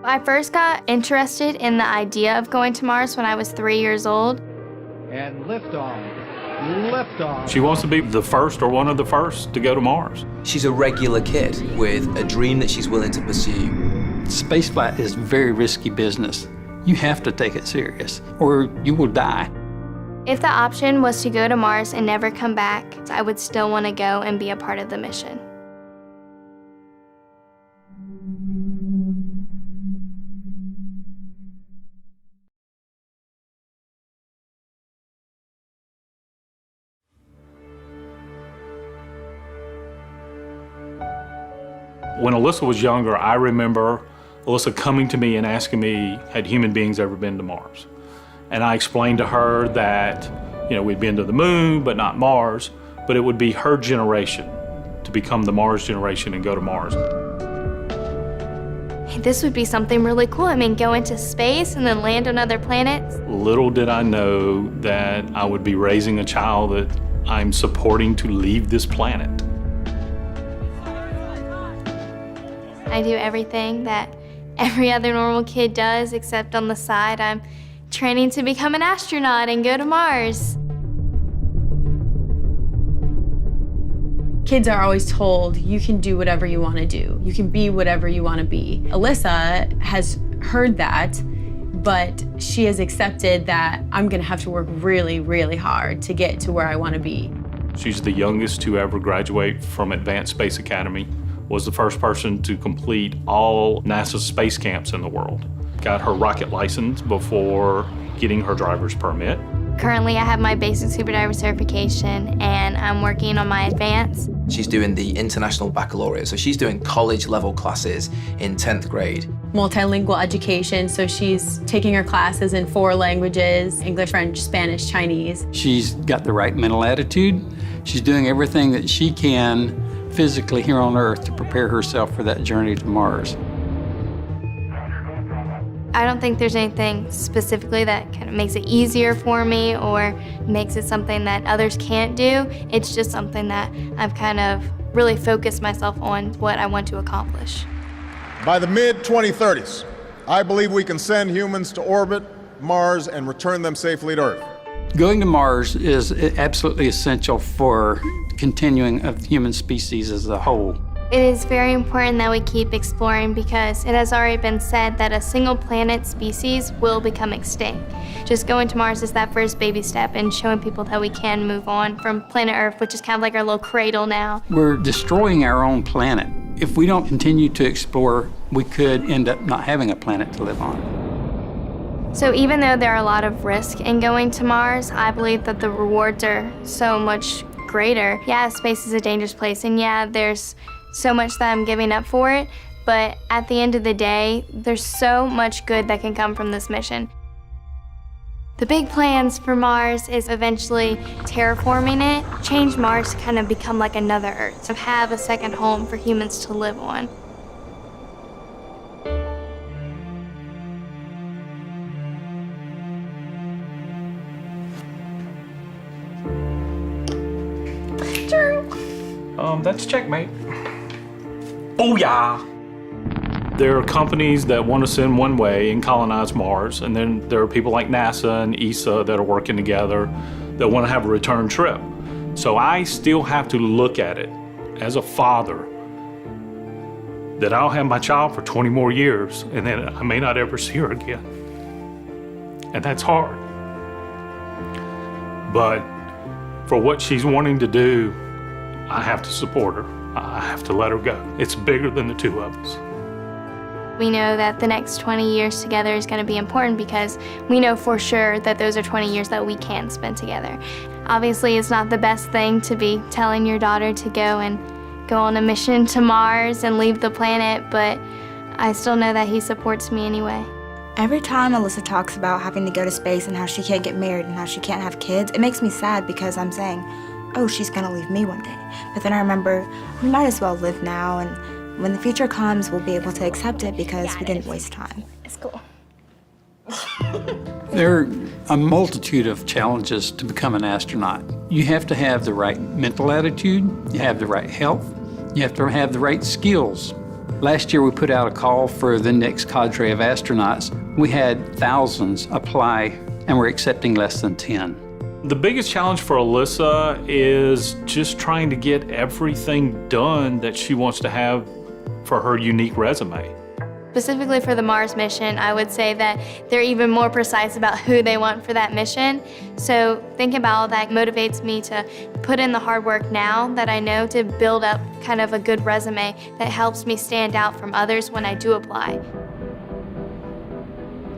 I first got interested in the idea of going to Mars when I was 3 years old. And liftoff. Liftoff. She wants to be the first or one of the first to go to Mars. She's a regular kid with a dream that she's willing to pursue. Spaceflight is very risky business. You have to take it serious, or you will die. If the option was to go to Mars and never come back, I would still want to go and be a part of the mission. When Alyssa was younger, I remember Alyssa coming to me and asking me, had human beings ever been to Mars? And I explained to her that, we'd been to the moon, but not Mars, but it would be her generation to become the Mars generation and go to Mars. This would be something really cool. Go into space and then land on other planets. Little did I know that I would be raising a child that I'm supporting to leave this planet. I do everything that every other normal kid does, except on the side, I'm training to become an astronaut and go to Mars. Kids are always told, you can do whatever you want to do. You can be whatever you want to be. Alyssa has heard that, but she has accepted that I'm going to have to work really, really hard to get to where I want to be. She's the youngest to ever graduate from Advanced Space Academy, was the first person to complete all NASA's space camps in the world. Got her rocket license before getting her driver's permit. Currently, I have my basic scuba diver certification, and I'm working on my advanced. She's doing the International Baccalaureate, so she's doing college-level classes in 10th grade. Multilingual education, so she's taking her classes in 4 languages, English, French, Spanish, Chinese. She's got the right mental attitude. She's doing everything that she can physically here on Earth to prepare herself for that journey to Mars. I don't think there's anything specifically that kind of makes it easier for me or makes it something that others can't do. It's just something that I've kind of really focused myself on what I want to accomplish. By the mid-2030s, I believe we can send humans to orbit Mars and return them safely to Earth. Going to Mars is absolutely essential for continuing of the human species as a whole. It is very important that we keep exploring because it has already been said that a single planet species will become extinct. Just going to Mars is that first baby step in showing people that we can move on from planet Earth, which is kind of like our little cradle now. We're destroying our own planet. If we don't continue to explore, we could end up not having a planet to live on. So even though there are a lot of risk in going to Mars, I believe that the rewards are so much greater. Yeah, space is a dangerous place, and yeah, there's so much that I'm giving up for it, but at the end of the day, there's so much good that can come from this mission. The big plans for Mars is eventually terraforming it, change Mars to kind of become like another Earth, to have a second home for humans to live on. That's checkmate. Booyah! There are companies that want to send one way and colonize Mars, and then there are people like NASA and ESA that are working together that want to have a return trip. So I still have to look at it as a father that I'll have my child for 20 more years, and then I may not ever see her again. And that's hard. But for what she's wanting to do, I have to support her. I have to let her go. It's bigger than the two of us. We know that the next 20 years together is going to be important because we know for sure that those are 20 years that we can spend together. Obviously, it's not the best thing to be telling your daughter to go on a mission to Mars and leave the planet, but I still know that he supports me anyway. Every time Alyssa talks about having to go to space and how she can't get married and how she can't have kids, it makes me sad because I'm saying, oh, she's gonna leave me one day. But then I remember, we might as well live now, and when the future comes, we'll be able to accept it because we didn't waste time. It's cool. There are a multitude of challenges to become an astronaut. You have to have the right mental attitude, you have the right health, you have to have the right skills. Last year, we put out a call for the next cadre of astronauts. We had thousands apply, and we're accepting less than 10. The biggest challenge for Alyssa is just trying to get everything done that she wants to have for her unique resume. Specifically for the Mars mission, I would say that they're even more precise about who they want for that mission. So thinking about all that motivates me to put in the hard work now that I know to build up kind of a good resume that helps me stand out from others when I do apply.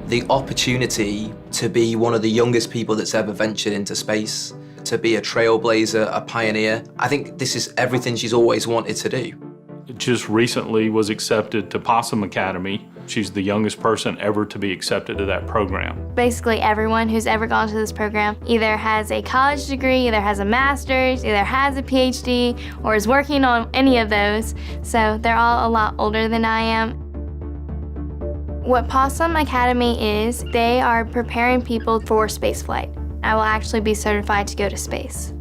The opportunity to be one of the youngest people that's ever ventured into space, to be a trailblazer, a pioneer, I think this is everything she's always wanted to do. Just recently was accepted to Possum Academy. She's the youngest person ever to be accepted to that program. Basically everyone who's ever gone to this program either has a college degree, either has a master's, either has a PhD, or is working on any of those. So they're all a lot older than I am. What Possum Academy is, they are preparing people for spaceflight. I will actually be certified to go to space.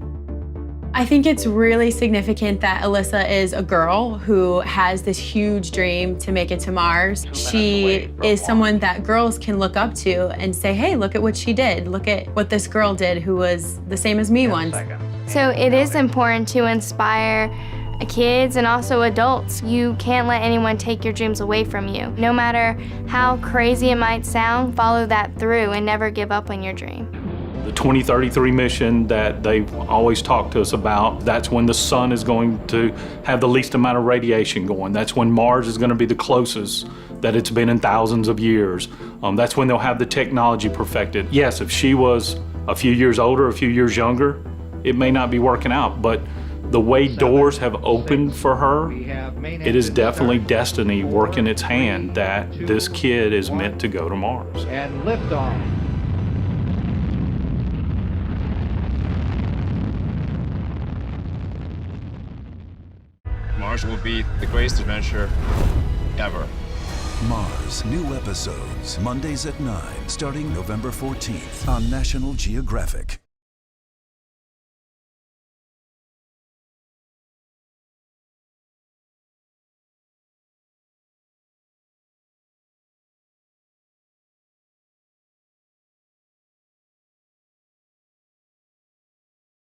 I think it's really significant that Alyssa is a girl who has this huge dream to make it to Mars. She is someone that girls can look up to and say, hey, look at what she did. Look at what this girl did who was the same as me once. So it is important to inspire kids and also adults. You can't let anyone take your dreams away from you. No matter how crazy it might sound, follow that through and never give up on your dream. The 2033 mission that they've always talked to us about, that's when the sun is going to have the least amount of radiation going. That's when Mars is going to be the closest that it's been in thousands of years. That's when they'll have the technology perfected. Yes, if she was a few years older, a few years younger, it may not be working out, but the way doors have opened for her, it is definitely destiny working its hand that this kid is meant to go to Mars. And liftoff. Mars will be the greatest adventure ever. Mars, new episodes, Mondays at 9, starting November 14th on National Geographic.